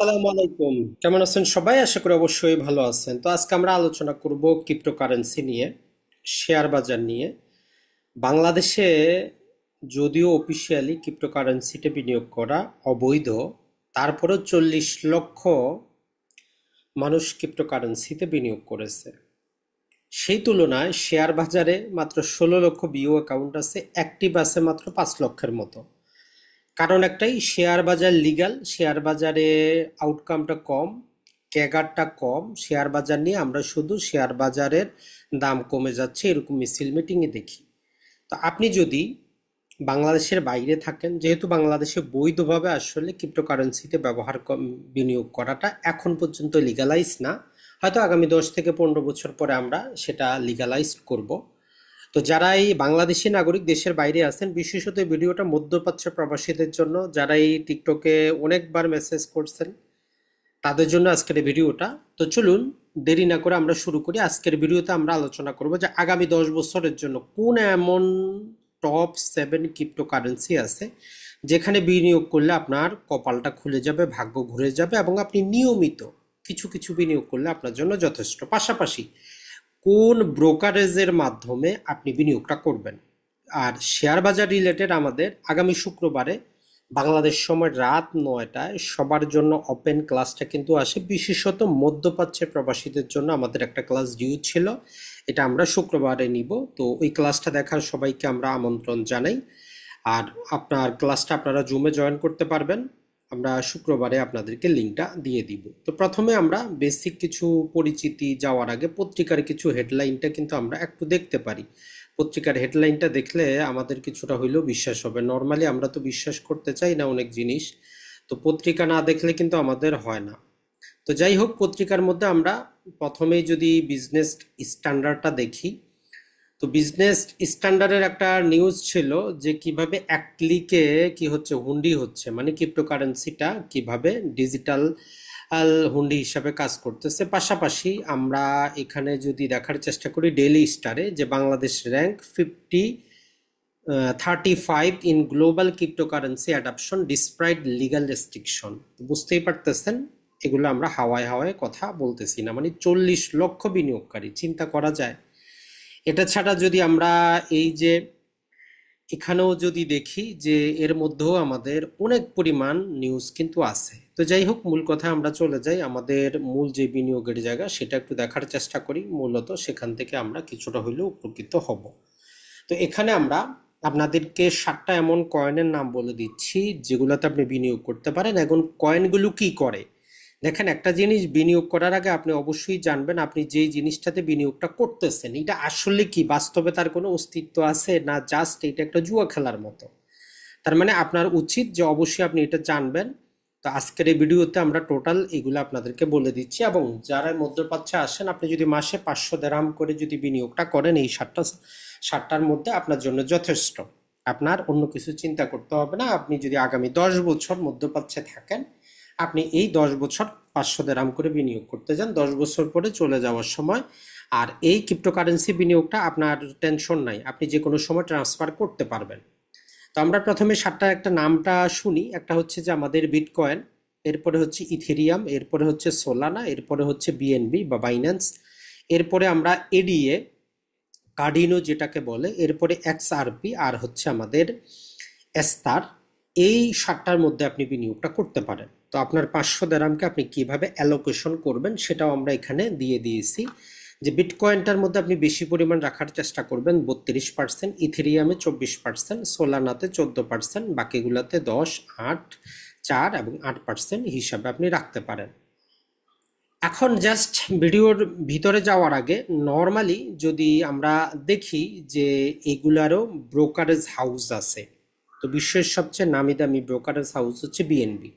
আসসালামু আলাইকুম। কেমন আছেন সবাই? আশা করি অবশ্যই ভালো আছেন। তো আজকে আমরা আলোচনা করব ক্রিপ্টোকারেন্সি নিয়ে, শেয়ার বাজার নিয়ে। বাংলাদেশে যদিও অফিসিয়ালি ক্রিপ্টোকারেন্সিতে বিনিয়োগ করা অবৈধ, তারপরেও 40 লক্ষ মানুষ ক্রিপ্টোকারেন্সিতে বিনিয়োগ করেছে। সেই তুলনায় শেয়ার বাজারে মাত্র 16 লক্ষ বিও অ্যাকাউন্ট আছে, অ্যাক্টিভ আছে মাত্র 5 লক্ষের মতো। কারণ একটাই, শেয়ার বাজার লিগ্যাল, শেয়ার বাজারে আউটকামটা কম, ক্যাগারটা কম। শেয়ার বাজার নিয়ে আমরা শুধু শেয়ার বাজারের দাম কমে যাচ্ছে এরকম মিছিল মিটিংয়ে দেখি। তো আপনি যদি বাংলাদেশের বাইরে থাকেন, যেহেতু বাংলাদেশে বৈধভাবে আসলে ক্রিপ্টোকারেন্সিতে বিনিয়োগ করাটা এখন পর্যন্ত লিগালাইজ না, হয়তো আগামী 10 থেকে 15 বছর পরে আমরা সেটা লিগালাইজ করব। তো যারা এই বাংলাদেশি নাগরিক দেশের বাইরে আছেন, বিশেষত এই ভিডিওটা মধ্যপ্রাচ্য প্রবাসীদের জন্য, যারা এই টিকটকে অনেকবার মেসেজ করছেন, তাদের জন্য আজকের এই ভিডিওটা। তো চলুন দেরি না করে আমরা শুরু করি। আজকের ভিডিওতে আমরা আলোচনা করব যে আগামী 10 বছরের জন্য কোন এমন টপ 7 ক্রিপ্টোকারেন্সি আছে যেখানে বিনিয়োগ করলে আপনার কপালটা খুলে যাবে, ভাগ্য ঘুরে যাবে, এবং আপনি নিয়মিত কিছু কিছু বিনিয়োগ করলে আপনার জন্য যথেষ্ট। পাশাপাশি কোন ব্রোকারেজের মাধ্যমে আপনি বিনিয়োগটা করবেন। আর শেয়ার বাজার রিলেটেড আমাদের আগামী শুক্রবারে বাংলাদেশ সময় রাত 9টায় সবার জন্য ওপেন ক্লাসটা কিন্তু আসে, বিশেষত মধ্যপ্রাচ্যের প্রবাসীদের জন্য আমাদের একটা ক্লাস ডিউ ছিল, এটা আমরা শুক্রবারে নিব। তো ওই ক্লাসটা দেখার সবাইকে আমরা আমন্ত্রণ জানাই। আর আপনার ক্লাসটা আপনারা জুমে জয়েন করতে পারবেন, আমরা শুক্রবারে আপনাদেরকে লিঙ্কটা দিয়ে দিব। তো প্রথমে আমরা বেসিক কিছু পরিচিতি যাওয়ার আগে পত্রিকার কিছু হেডলাইনটা কিন্তু আমরা একটু দেখতে পারি। পত্রিকার হেডলাইনটা দেখলে আমাদের কিছুটা হইলেও বিশ্বাস হবে। নর্মালি আমরা তো বিশ্বাস করতে চাই না অনেক জিনিস, তো পত্রিকা না দেখলে কিন্তু আমাদের হয় না। তো যাই হোক, পত্রিকার মধ্যে আমরা প্রথমেই যদি বিজনেস স্ট্যান্ডার্ডটা দেখি, তো বিজনেস স্ট্যান্ডার্ডের একটা নিউজ ছিল যে কিভাবে এক ক্লিকে কি হচ্ছে, হুন্ডি হচ্ছে, মানে ক্রিপ্টোকারেন্সিটা কিভাবে ডিজিটাল হুন্ডি হিসাবে কাজ করতেছে। পাশাপাশি আমরা এখানে যদি দেখার চেষ্টা করি ডেইলি স্টারে, যে Bangladesh rank 35 in global cryptocurrency adoption despite legal restriction. বুঝতেই পারতেছেন, এগুলো আমরা হাওয়ায় হাওয়ায় কথা বলতেছি না, মানে 40 লক্ষ বিনিয়োগকারী, চিন্তা করা যায়। এটা ছাড়া যদি আমরা এই যে এখানেও যদি দেখি যে এর মধ্যেও আমাদের অনেক পরিমাণ নিউজ কিন্তু আছে। তো যাই হোক, মূল কথা আমরা চলে যাই, আমাদের মূল যে বিনিয়োগের জায়গা সেটা একটু দেখার চেষ্টা করি। মূলত সেখান থেকে আমরা কিছুটা হইলেও উপকৃত হব। তো এখানে আমরা আপনাদেরকে 7টা এমন কয়েনের নাম বলে দিচ্ছি যেগুলোতে আপনি বিনিয়োগ করতে পারেন। এখন কয়েনগুলো কি করে দেখেন, একটা জিনিস বিনিয়োগ করার আগে আপনি অবশ্যই জানবেন আপনি যেই জিনিসটাতে বিনিয়োগটা করতেছেন এটা আসলে কি, বাস্তবে তার কোনো অস্তিত্ব আছে না জাস্ট এটা একটা জুয়া খেলার মতো। তার মানে আপনার উচিত যে অবশ্যই আপনি এটা জানবেন। তো আজকের এই ভিডিওতে আমরা টোটাল এগুলো আপনাদেরকে বলে দিচ্ছি, এবং যারা মধ্যপ্রাচ্যে আসেন আপনি যদি মাসে 500 দিরহাম করে যদি বিনিয়োগটা করেন এই সাতটার মধ্যে আপনার জন্য যথেষ্ট। আপনার অন্য কিছু চিন্তা করতে হবে না। আপনি যদি আগামী 10 বছর মধ্যপ্রাচ্যে থাকেন, আপনি এই 10 বছর 500 দিরহাম করে বিনিয়োগ করতে যান, 10 বছর পরে চলে যাওয়ার সময় আর এই ক্রিপ্টোকারেন্সি বিনিয়োগটা আপনার টেনশন নাই, আপনি যে কোনো সময় ট্রান্সফার করতে পারবেন। তো আমরা প্রথমে 7টার একটা নামটা শুনি। একটা হচ্ছে যে আমাদের বিটকয়েন, এরপরে হচ্ছে ইথেরিয়াম, এরপরে হচ্ছে সোলানা, এরপরে হচ্ছে বিএনবি বা বাইন্যান্স, এরপরে আমরা এডিএ, কার্ডিনো যেটাকে বলে, এরপরে এক্সআরপি, আর হচ্ছে আমাদের এস্তার। এই 7টার মধ্যে আপনি বিনিয়োগটা করতে পারেন। তো আপনার 500 দিরহামকে আপনি কিভাবে অ্যালোকেশন করবেন সেটাও আমরা এখানে দিয়ে দিয়েছি। যে বিটকয়েনটার মধ্যে আপনি বেশি পরিমাণ রাখার চেষ্টা করবেন 32%, ইথেরিয়ামে 24%, সোলানাতে 14%, বাকিগুলোতে 10, 8, 4 এবং 8% হিসাবে আপনি রাখতে পারেন। এখন জাস্ট ভিডিওর ভিতরে যাওয়ার আগে নর্মালি যদি আমরা দেখি যে এগুলারও ব্রোকারেজ হাউস আছে। তো বিশ্বের সবচেয়ে নামি দামি ব্রোকারেজ হাউস হচ্ছে বিএনবি।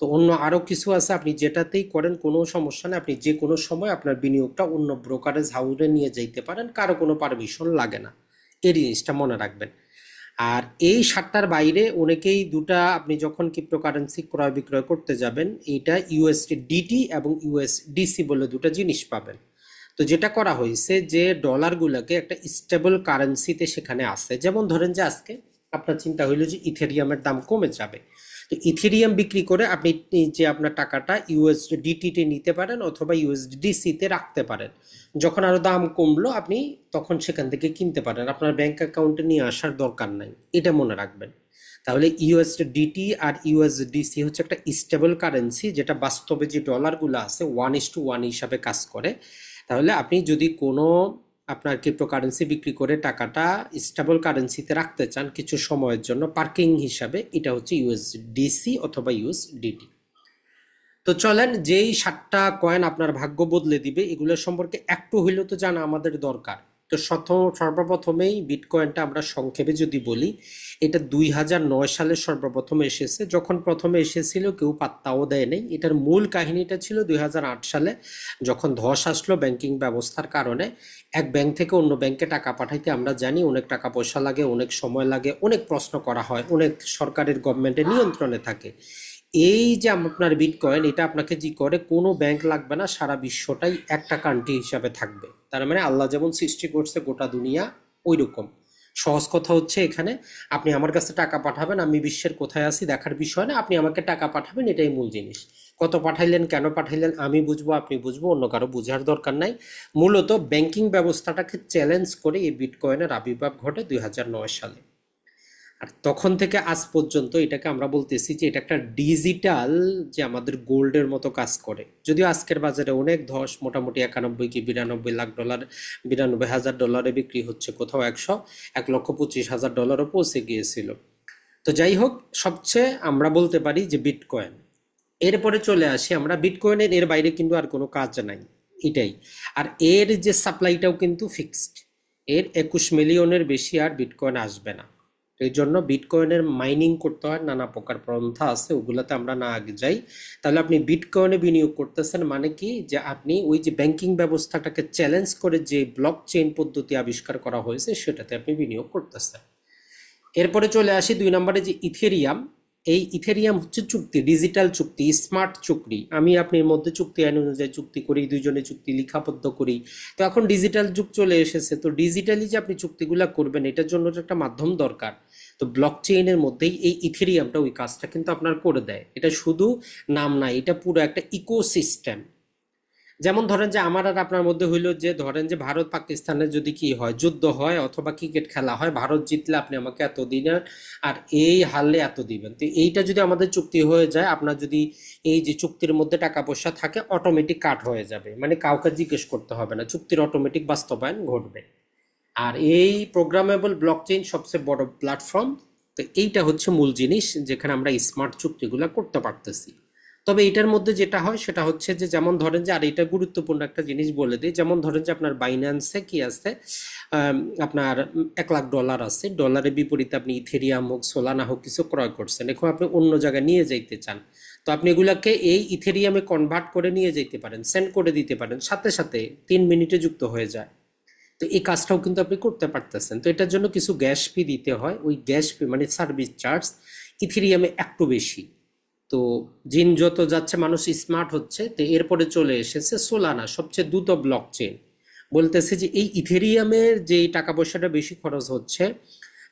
তো অন্য আরও কিছু আছে, আপনি যেটাতেই করেন কোনো সমস্যা নেই, আপনি যে কোনো সময় আপনার বিনিয়োগটা অন্য ব্রোকারেজ হাউসে নিয়ে যাইতে পারেন, কারো কোনো পারমিশন লাগে না। এই জিনিসটা মনে রাখবেন। আর এই 7টার বাইরে অনেকেই দুটা, আপনি যখন ক্রিপ্টোকারেন্সি ক্রয় বিক্রয় করতে যাবেন এইটা ইউএসডিটি এবং ইউএসডিসি বলে দুটো জিনিস পাবেন। তো যেটা করা হয়েছে যে ডলারগুলোকে একটা স্টেবল কারেন্সিতে সেখানে আসে, যেমন ধরেন যে আজকে আপনার চিন্তা হইলো যে ইথেরিয়ামের দাম কমে যাবে, তো তো ইথেরিয়াম বিক্রি করে আপনি যে আপনার টাকাটা ইউএসডিটি তে নিতে পারেন অথবা ইউএসডিসি তে রাখতে পারেন। যখন আরো দাম কমলো আপনি তখন সেখান থেকে কিনতে পারেন, আপনার ব্যাংক অ্যাকাউন্টে নিয়ে আসার দরকার নাই, এটা মনে রাখবেন। তাহলে ইউএসডিটি আর ইউএসডিসি হচ্ছে একটা স্টেবল কারেন্সি, যেটা বাস্তবে যে ডলারগুলো আছে 1:1 হিসাবে কাজ করে। তাহলে আপনি যদি কোনো আপনার ক্রিপ্টোকারেন্সি বিক্রি করে টাকাটা স্টেবল কারেন্সিতে রাখতে চান কিছু সময়ের জন্য পার্কিং হিসাবে, এটা হচ্ছে ইউএসডিসি অথবা ইউএসডিটি। তো চলেন, যেই 7টা কয়েন আপনার ভাগ্য বদলে দিবে এগুলোর সম্পর্কে একটু হইলেও তো জানা আমাদের দরকার। তো সর্বপ্রথমেই বিটকয়েনটা আমরা সংক্ষেপে যদি বলি, এটা 2009 সালে সর্বপ্রথম এসেছে। যখন প্রথমে এসেছিল কেউ পাত্তাও দেয় নাই। এটার মূল কাহিনীটা ছিল 2008 সালে, যখন ধস আসলো ব্যাংকিং ব্যবস্থার কারণে। এক ব্যাংক থেকে অন্য ব্যাংকে টাকা পাঠাইতে আমরা জানি অনেক টাকা পয়সা লাগে, অনেক সময় লাগে, অনেক প্রশ্ন করা হয়, অনেক সরকারের গভর্নমেন্টের নিয়ন্ত্রণে থাকে। এই যে আপনার বিটকয়েন, এটা আপনাকে কি করে, কোনো ব্যাংক লাগবে না, সারা বিশ্বটাই একটা কান্ট্রি হিসাবে থাকবে। তার মানে আল্লাহ যেমন সৃষ্টি করছে গোটা দুনিয়া ওই রকম। সহজ কথা হচ্ছে এখানে, আপনি আমার কাছে টাকা পাঠাবেন, আমি বিশ্বের কোথায় আছি দেখার বিষয় না, আপনি আমাকে টাকা পাঠাবেন, এটাই মূল জিনিস। কত পাঠাইলেন, কেন পাঠাইলেন, আমি বুঝবো, আপনি বুঝবো, অন্য কারো বুঝার দরকার নাই। মূলত ব্যাংকিং ব্যবস্থাটাকে চ্যালেঞ্জ করে এই বিটকয়েনের আবির্ভাব ঘটে 2009 সালে। আর তখন থেকে আজ পর্যন্ত এটাকে আমরা বলতেছি যে এটা একটা ডিজিটাল, যে আমাদের গোল্ডের মতো কাজ করে। যদিও আজকের বাজারে অনেক ধস, মোটামুটি 91 কি 92 লাখ ডলার, 92,000 ডলারে বিক্রি হচ্ছে, কোথাও 1,25,000 ডলারও পৌঁছে গিয়েছিল। তো যাই হোক, সবচেয়ে আমরা বলতে পারি যে বিটকয়েন। এরপরে চলে আসি আমরা বিটকয়েনের, এর বাইরে কিন্তু আর কোনো কাজ নাই, এটাই। আর এর যে সাপ্লাইটাও কিন্তু ফিক্সড, এর 21 মিলিয়নের বেশি আর বিটকয়েন আসবে না। এই জন্য বিটকয়েনের মাইনিং করতে হয়, নানা প্রকার পন্থা আছে, ওগুলোতে আমরা না আগে যাই। তাহলে আপনি বিটকয়েনে বিনিয়োগ করতেছেন মানে কি, যে আপনি ওই যে ব্যাংকিং ব্যবস্থাটাকে চ্যালেঞ্জ করে যে ব্লক চেইন পদ্ধতি আবিষ্কার করা হয়েছে সেটাতে আপনি বিনিয়োগ করতেছেন। এরপরে চলে আসি 2 নম্বরে, যে ইথেরিয়াম। এই ইথেরিয়াম হচ্ছে চুক্তি, ডিজিটাল চুক্তি, স্মার্ট চুক্তি। আমি আপনির মধ্যে চুক্তি আইন অনুযায়ী চুক্তি করি, দুইজনে চুক্তি লিখাবদ্ধ করি। তো এখন ডিজিটাল যুগ চলে এসেছে, তো ডিজিটালি যে আপনি চুক্তিগুলা করবেন এটার জন্য তো একটা মাধ্যম দরকার। তো ব্লক চেইনের মধ্যেই এই ইথেরিয়ামটা ওই কাজটা কিন্তু আপনার করে দেয়। এটা শুধু নাম না, এটা পুরো একটা ইকোসিস্টেম। যেমন ধরেন যে আমার আর আপনার মধ্যে হইলো যে, ধরেন যে ভারত পাকিস্তানের যদি কি হয়, যুদ্ধ হয় অথবা ক্রিকেট খেলা হয়, ভারত জিতলে আপনি আমাকে এত দিনের, আর এই হারলে এত দিবেন। তো এইটা যদি আমাদের চুক্তি হয়ে যায়, আপনার যদি এই যে চুক্তির মধ্যে টাকা পয়সা থাকে, অটোমেটিক কাট হয়ে যাবে, মানে কাউকে জিজ্ঞেস করতে হবে না, চুক্তির অটোমেটিক বাস্তবায়ন ঘটবে। আর এই প্রোগ্রামেবল ব্লকচেইন সবচেয়ে বড় প্ল্যাটফর্ম। তো এইটা হচ্ছে মূল জিনিস, যেখানে আমরা স্মার্ট চুক্তিগুলো করতে পারতেছি। তবে এটার মধ্যে যেটা হয় সেটা হচ্ছে যে, যেমন ধরেন যে, আর এটা গুরুত্বপূর্ণ একটা জিনিস বলে দিই, যেমন ধরেন যে আপনার বাইন্যান্সে কি আছে, আপনার 1 লাখ ডলার আছে, ডলারের বিপরীতে আপনি ইথেরিয়াম হোক, সোলানা হোক কিছু ক্রয় করছেন, এখন আপনি অন্য জায়গায় নিয়ে যাইতে চান। তো আপনি এগুলাকে এই ইথেরিয়ামে কনভার্ট করে নিয়ে যেতে পারেন, সেন্ড করে দিতে পারেন, সাথে সাথে 3 মিনিটে যুক্ত হয়ে যায়। তো এই কাজটাও কিন্তু আপনি করতে পারতেছেন। তো এটার জন্য কিছু গ্যাস ফি দিতে হয়, ওই গ্যাস ফি মানে সার্ভিস চার্জ ইথেরিয়ামে একটু বেশি। তো দিন যত যাচ্ছে মানুষ স্মার্ট হচ্ছে, তো এরপরে চলে এসেছে সোলানা, সবচেয়ে দ্রুত ব্লক চেইন। বলতেছে যে এই ইথেরিয়ামের যে টাকা পয়সাটা বেশি খরচ হচ্ছে,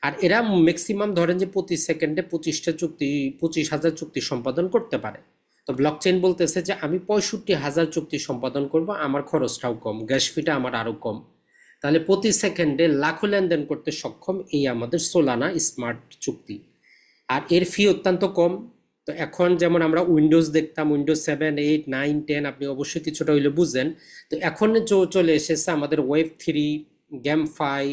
আর এরা ম্যাক্সিমাম ধরেন যে প্রতি সেকেন্ডে 25,000 চুক্তি সম্পাদন করতে পারে। তো ব্লক চেইন বলতেছে যে আমি 65,000 চুক্তি সম্পাদন করব, আমার খরচটাও কম, গ্যাস ফিটা আমার আরো কম। তাহলে প্রতি সেকেন্ডে লাখো লেনদেন করতে সক্ষম এই আমাদের সোলানা স্মার্ট চুক্তি। আর এর ফি অত্যন্ত কম। তো এখন যেমন আমরা উইন্ডোজ দেখতাম, উইন্ডোজ 7, 8, 9, 10, আপনি অবশ্যই কিছুটা হইলে বুঝেন। তো এখন চলে এসেছে আমাদের ওয়েব 3, গেমফাই,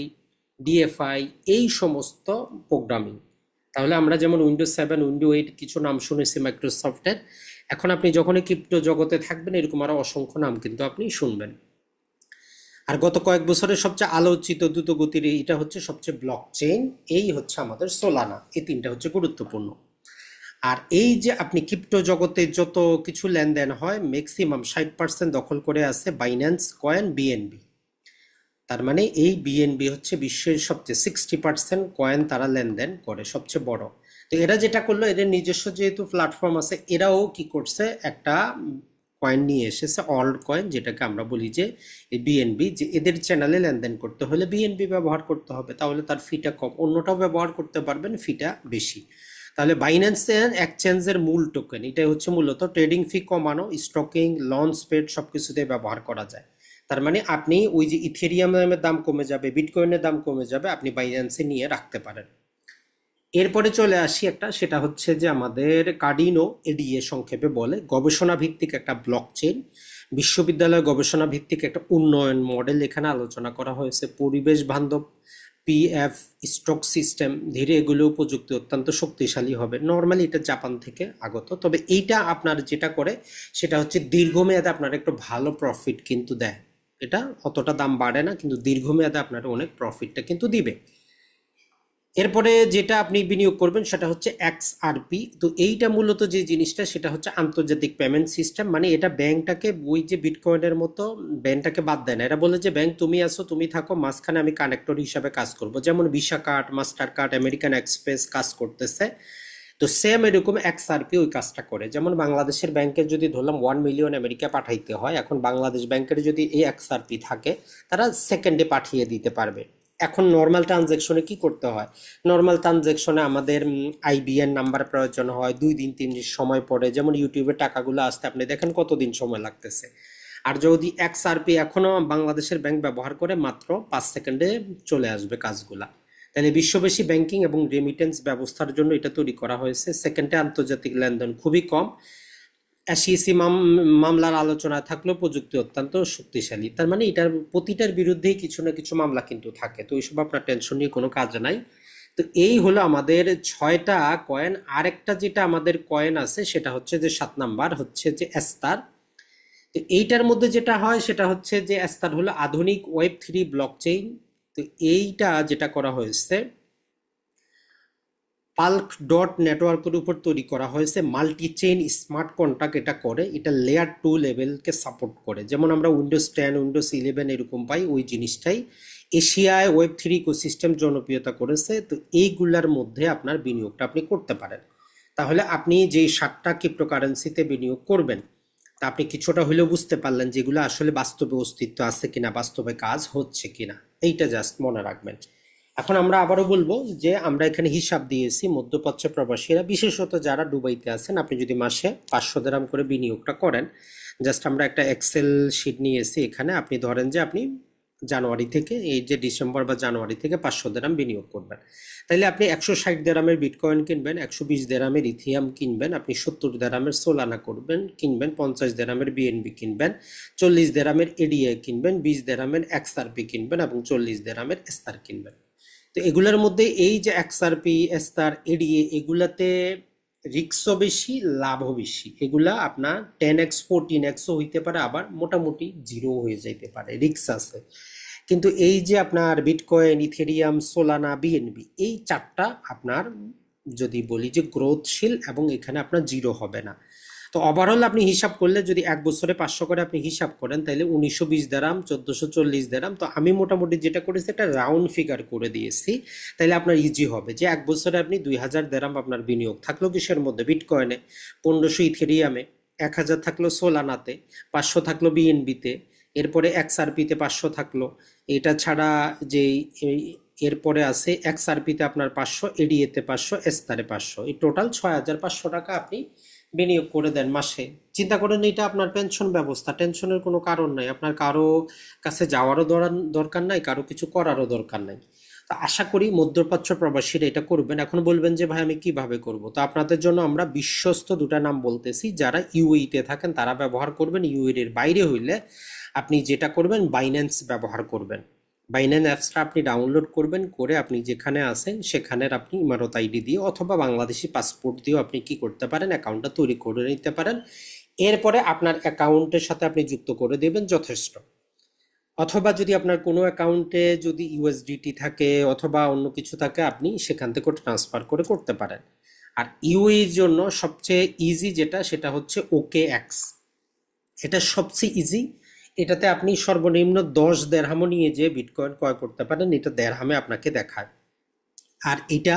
ডিএফআই, এই সমস্ত প্রোগ্রামিং। তাহলে আমরা যেমন উইন্ডোজ 7, উইন্ডো 8 কিছু নাম শুনেছি মাইক্রোসফটের, এখন আপনি যখনই ক্রিপ্টো জগতে থাকবেন এরকম আরো অসংখ্য নাম কিন্তু আপনি শুনবেন। আর গত কয়েক বছরের সবচেয়ে আলোচিত দ্রুতগতির এটা হচ্ছে সবচেয়ে ব্লক চেইন, এই হচ্ছে আমাদের সোলানা। এই তিনটা হচ্ছে গুরুত্বপূর্ণ। আর এই যে আপনি ক্রিপ্টো জগতে যত কিছু লেনদেন হয়, ম্যাক্সিমাম 60% দখল করে আছে বাইন্যান্স কয়েন বিএনবি। তার মানে এই বিএনবি হচ্ছে বিশ্বের সবচেয়ে 60% কয়েন তারা লেনদেন করে, সবচেয়ে বড়। তো এরা যেটা করলো, এদের নিজস্ব যেহেতু প্ল্যাটফর্ম আছে, এরাও কি করছে, একটা কয়েন নিয়ে এসেছে, অল্ড কয়েন, যেটাকে আমরা বলি যে বিএনবি, যে এদের চ্যানেলে লেনদেন করতে হলে বিএনবি ব্যবহার করতে হবে, তাহলে তার ফিটা কম, অন্যটাও ব্যবহার করতে পারবেন, ফিটা বেশি। তাহলে বাইন্যান্স এক্সচেঞ্জের মূল টোকেন এটাই হচ্ছে মূলত ট্রেডিং ফি কমানো, স্টকিং, লঞ্চ পেড সবকিছুতে ব্যবহার করা যায়। তার মানে আপনি ওই যে ইথেরিয়ামের দাম কমে যাবে, বিটকয়েনের দাম কমে যাবে, আপনি বাইন্যান্সে নিয়ে রাখতে পারেন। এরপরে চলে আসি একটা, সেটা হচ্ছে যে আমাদের কার্ডিনো, এডিএ সংক্ষেপে বলে, গবেষণা ভিত্তিক একটা ব্লক চেইন, বিশ্ববিদ্যালয় গবেষণা ভিত্তিক একটা উন্নয়ন মডেল এখানে আলোচনা করা হয়েছে। পরিবেশ বান্ধব পিএফ স্টক সিস্টেম, ধীরে এগুলো প্রযুক্তি অত্যন্ত শক্তিশালী হবে। নর্মালি এটা জাপান থেকে আগত, তবে এইটা আপনার যেটা করে সেটা হচ্ছে দীর্ঘমেয়াদে আপনার একটু ভালো প্রফিট কিন্তু দেয়। এটা অতটা দাম বাড়ে না, কিন্তু দীর্ঘমেয়াদে আপনার অনেক প্রফিটটা কিন্তু দিবে। এরপরে যেটা আপনি বিনিয়োগ করবেন সেটা হচ্ছে এক্সআরপি। তো এইটা মূলত যে জিনিসটা সেটা হচ্ছে আন্তর্জাতিক পেমেন্ট সিস্টেম। মানে এটা ব্যাংকটাকে, ওই যে বিটকয়েনের মতো ব্যাংকটাকে বাদ দেয় না। এটা বলে যে ব্যাংক তুমি আসো, তুমি থাকো, মাঝখানে আমি কানেক্টর হিসাবে কাজ করব। যেমন visa card, master card, American express কাজ করতেছে, তো সেম এরকম এক্সআরপি ওই কাজটা করে। যেমন বাংলাদেশের ব্যাংকের যদি ধরলাম 1 মিলিয়ন আমেরিকা পাঠাইতে হয়, এখন বাংলাদেশ ব্যাংকের যদি এই এক্সআরপি থাকে, তারা সেকেন্ডে পাঠিয়ে দিতে পারবে। এখন নর্মাল ট্রানজ্যাকশনে কি করতে হয়? নর্মাল ট্রানজ্যাকশনে আমাদের আইবিএন নাম্বার প্রয়োজন হয়, 2 দিন 3 দিন সময় পড়ে। যেমন ইউটিউবে টাকাগুলো আসতে আপনি দেখেন কতদিন সময় লাগতেছে। আর যদি এক্সআরপি এখনো বাংলাদেশের ব্যাংক ব্যবহার করে, মাত্র 5 সেকেন্ডে চলে আসবে কাজগুলা। তাহলে বিশ্বব্যাপী ব্যাংকিং এবং রেমিটেন্স ব্যবস্থার জন্য এটা তৈরি করা হয়েছে। সেকেন্ডে আন্তর্জাতিক লেনদেন খুবই কম। এসইসি মামলার আলোচনা থাকলেও প্রযুক্তি অত্যন্ত শক্তিশালী। তার মানে এটার প্রতিটার বিরুদ্ধেই কিছু না কিছু মামলা কিন্তু থাকে, তো এইসব আপনার টেনশন নিয়ে কোনো কাজ নাই। তো এই হলো আমাদের 6টা কয়েন। আরেকটা যেটা আমাদের কয়েন আছে সেটা হচ্ছে যে 7 নাম্বার হচ্ছে যে এস্তার। তো এইটার মধ্যে যেটা হয় সেটা হচ্ছে যে এস্তার হলো আধুনিক ওয়েব 3 ব্লকচেইন। তো এইটা যেটা করা হয়েছে পাল্ক ডট নেটওয়ার্কের উপর তৈরি করা হয়েছে। মাল্টি চেইন স্মার্ট কন্ট্রাক্ট এটা করে, এটা লেয়ার 2 লেভেলকে সাপোর্ট করে। যেমন আমরা উইন্ডোজ 10, উইন্ডোজ 11 এরকম পাই, ওই জিনিসটাই এশিয়ায় ওয়েব 3 ইকোসিস্টেম জনপ্রিয়তা করেছে। তো এইগুলার মধ্যে আপনার বিনিয়োগটা আপনি করতে পারেন। তাহলে আপনি যে 7টা ক্রিপ্টোকারেন্সিতে বিনিয়োগ করবেন, তা আপনি কিছুটা হলেও বুঝতে পারলেন যেগুলো আসলে বাস্তবে অস্তিত্ব আছে কিনা, বাস্তবে কাজ হচ্ছে কিনা। এইটা জাস্ট মনে রাখবেন। এখন আমরা আবারও বলবো যে আমরা এখানে হিসাব দিয়েছি মধ্যপ্রাচ্য প্রবাসীরা, বিশেষত যারা দুবাইতে আছেন, আপনি যদি মাসে 500 দিরহাম করে বিনিয়োগটা করেন, জাস্ট আমরা একটা এক্সেল শিট নিয়েছি এখানে। আপনি ধরেন যে আপনি জানুয়ারি থেকে, এই যে ডিসেম্বর বা জানুয়ারি থেকে 500 দিরহাম বিনিয়োগ করবেন, তাইলে আপনি 160 দিরহামের বিটকয়েন কিনবেন, 120 দিরহামের ইথিয়াম কিনবেন, আপনি 70 দিরহামের সোলানা করবেন কিনবেন, 50 দিরহামের বিএনবি কিনবেন, 40 দিরহামের এডিএ কিনবেন, 20 দিরহামের এক্সআরপি কিনবেন এবং 40 দিরহামের এস্তার কিনবেন। তো এগুলোর মধ্যে এই যে এক্সআরপি, এস্তার, এডিএ, এগুলাতে রিস্কও বেশি, লাভও বেশি। এগুলা আপনার 10x 14xও হইতে পারে, আবার মোটামুটি জিরো হয়ে যাইতে পারে, রিস্ক আছে। কিন্তু এই যে আপনার বিটকয়েন, ইথেরিয়াম, সোলানা, বিএনবি, এই 4টা আপনার যদি বলি যে গ্রোথশীল, এবং এখানে আপনার জিরো হবে না। তো ওভারঅল আপনি হিসাব করলে যদি 1 বছরে 500 করে আপনি হিসাব করেন, তাহলে 1920 দিরহাম, 1440 দিরহাম। তো আমি মোটামুটি যেটা করেছি একটা রাউন্ড ফিগার করে দিয়েছি, তাহলে আপনার ইজি হবে যে 1 বছরে আপনি 2000 দিরহাম আপনার বিনিয়োগ থাকলো কিসের মধ্যে? বিটকয়েনে, 1500 ইথেরিয়ামে, 1000 থাকলো সোলানাতে, 500 থাকলো বিএনবিতে, এরপরে এক্সআরপিতে 500 থাকলো। এটা ছাড়া যে এরপরে আছে এক্সআরপিতে আপনার 500, এডিএতে 500, এস্তারে 500, এই টোটাল 6500 টাকা আপনি বিনিয়োগ করে দেন মাসে। চিন্তা করেন, এটা আপনার পেনশন ব্যবস্থা, টেনশনের কোনো কারণ নাই, আপনার কারো কাছে যাওয়ারও দরকার নাই, কারো কিছু করারও দরকার নাই। তো আশা করি মধ্যপ্রাচ্য প্রবাসীরা এটা করবেন। এখন বলবেন যে ভাই আমি কিভাবে করব? তো আপনাদের জন্য আমরা বিশ্বস্ত 2টা নাম বলতেছি। যারা ইউএইতে থাকেন তারা ব্যবহার করবেন, ইউএইর বাইরে হইলে আপনি যেটা করবেন বাইন্যান্স ব্যবহার করবেন। বাইন্যান্স অ্যাপসটা আপনি ডাউনলোড করবেন, করে আপনি যেখানে আছেন সেখানের আপনি ইমারত আইডি দিয়ে অথবা বাংলাদেশি পাসপোর্ট দিয়েও আপনি কি করতে পারেন, অ্যাকাউন্টটা তৈরি করে নিতে পারেন। এরপরে আপনার অ্যাকাউন্টের সাথে আপনি যুক্ত করে দেবেন, যথেষ্ট। অথবা যদি আপনার কোনো অ্যাকাউন্টে যদি ইউএসডিটি থাকে অথবা অন্য কিছু থাকে, আপনি সেখান থেকে ট্রান্সফার করে করতে পারেন। আর ইউএইর জন্য সবচেয়ে ইজি যেটা, সেটা হচ্ছে OKX। এটা সবচেয়ে ইজি। এটাতে আপনি সর্বনিম্ন 10 দিরহামও নিয়ে যে বিটকয়েন ক্রয় করতে পারেন, এটা দিরহামে আপনাকে দেখায়। আর এটা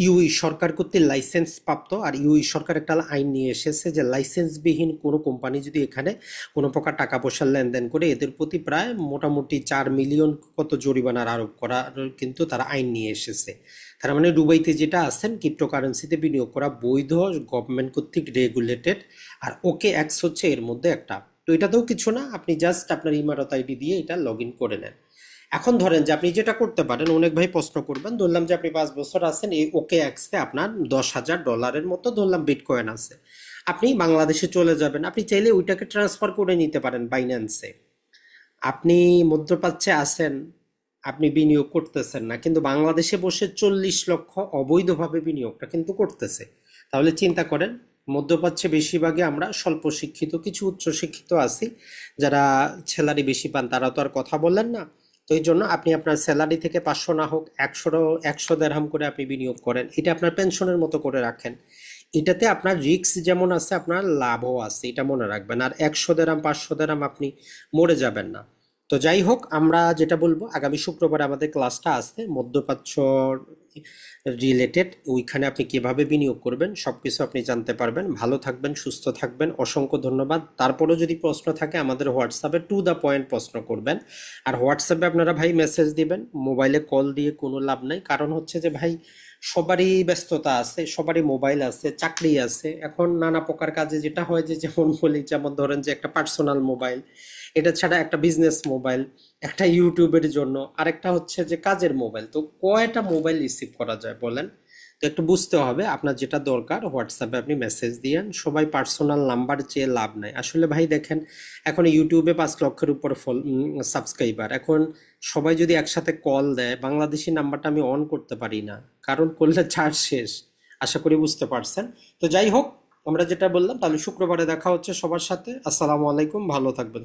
ইউই সরকার কর্তৃক লাইসেন্স প্রাপ্ত। আর ইউই সরকার একটা আইন নিয়ে এসেছে যে লাইসেন্সবিহীন কোনো কোম্পানি যদি এখানে কোনো প্রকার টাকা পয়সার লেনদেন করে, এদের প্রতি প্রায় মোটামুটি 4 মিলিয়ন কত জরিমানার আরোপ করার কিন্তু তারা আইন নিয়ে এসেছে। তার মানে দুবাইতে যেটা আছেন ক্রিপ্টোকারেন্সিতে বিনিয়োগ করা বৈধ, গভর্নমেন্ট কর্তৃক রেগুলেটেড, আর ওকে এক্স হচ্ছে এর মধ্যে একটা। তো এটাতেও কিছু না, আপনি জাস্ট আপনার ইমারত আইডি দিয়ে এটা লগ ইন করে নেন। এখন ধরেন যে আপনি যেটা করতে পারেন, অনেক ভাই প্রশ্ন করবেন, ধরলাম যে আপনি 5 বছর আছেন এই ওকে এক্সে, আপনার $10,000 মতো ধরলাম বিটকয়েন আছে, আপনি বাংলাদেশে চলে যাবেন, আপনি চাইলে ওইটাকে ট্রান্সফার করে নিতে পারেন বাইন্যান্সে। আপনি মধ্যপ্রাচ্যে আছেন, আপনি বিনিয়োগ করতেছেন না, কিন্তু বাংলাদেশে বসে 40 লক্ষ অবৈধভাবে বিনিয়োগটা কিন্তু করতেছে। তাহলে চিন্তা করেন, মধ্যপ্রাচ্যে বেশিরভাগই আমরা স্বল্প শিক্ষিত, কিছু উচ্চ শিক্ষিত আছি, যারা স্যালারি বেশি পান তারা তো আর কথা বললেন না। তো এই জন্য আপনি আপনার স্যালারি থেকে 500 না হোক 100 দিরহাম করে আপনি বিনিয়োগ করেন, এটা আপনার পেনশনের মতো করে রাখেন। এটাতে আপনার রিস্ক যেমন আছে, আপনার লাভও আছে, এটা মনে রাখবেন। আর 100 দিরহাম 500 দিরহাম আপনি মরে যাবেন না। তো যাই হোক, আমরা যেটা বলবো, আগামী শুক্রবার আমাদের ক্লাসটা আসছে মধ্যপ্রাচ্য রিলেটেড, ওইখানে আপনি কিভাবে বিনিয়োগ করবেন সবকিছু আপনি জানতে পারবেন। ভালো থাকবেন, সুস্থ থাকবেন, অসংখ্য ধন্যবাদ। তারপরেও যদি প্রশ্ন থাকে আমাদের হোয়াটসঅ্যাপে টু দ্য পয়েন্ট প্রশ্ন করবেন। আর হোয়াটসঅ্যাপে আপনারা ভাই মেসেজ দিবেন, মোবাইলে কল দিয়ে কোনো লাভ নাই। কারণ হচ্ছে যে ভাই, সবারই ব্যস্ততা আছে, সবারই মোবাইল আছে, চাকরি আছে, এখন নানা প্রকার কাজে যেটা হয় যে, যেমন বলি, যেমন ধরেন যে একটা পার্সোনাল মোবাইল, এটা ছাড়া একটা বিজনেস মোবাইল, একটা ইউটিউবের জন্য, আরেকটা হচ্ছে যে কাজের মোবাইল, তো কয়টা মোবাইল রিসিভ করা যায় বলেন? তো একটু বুঝতে হবে, আপনার যেটা দরকার হোয়াটসঅ্যাপে আপনি মেসেজ দিয়েন। সবাই পার্সোনাল নাম্বার চেয়ে লাভ নাই আসলে ভাই। দেখেন, এখন ইউটিউবে 5 লক্ষের উপর সাবস্ক্রাইবার, এখন সবাই যদি একসাথে কল দেয়, বাংলাদেশি নাম্বারটা আমি অন করতে পারি না, কারণ করলে চার্জ শেষ। আশা করি বুঝতে পারছেন। তো যাই হোক, আমরা যেটা বললাম, তাহলে শুক্রবারে দেখা হচ্ছে সবার সাথে। আসসালামু আলাইকুম, ভালো থাকবেন।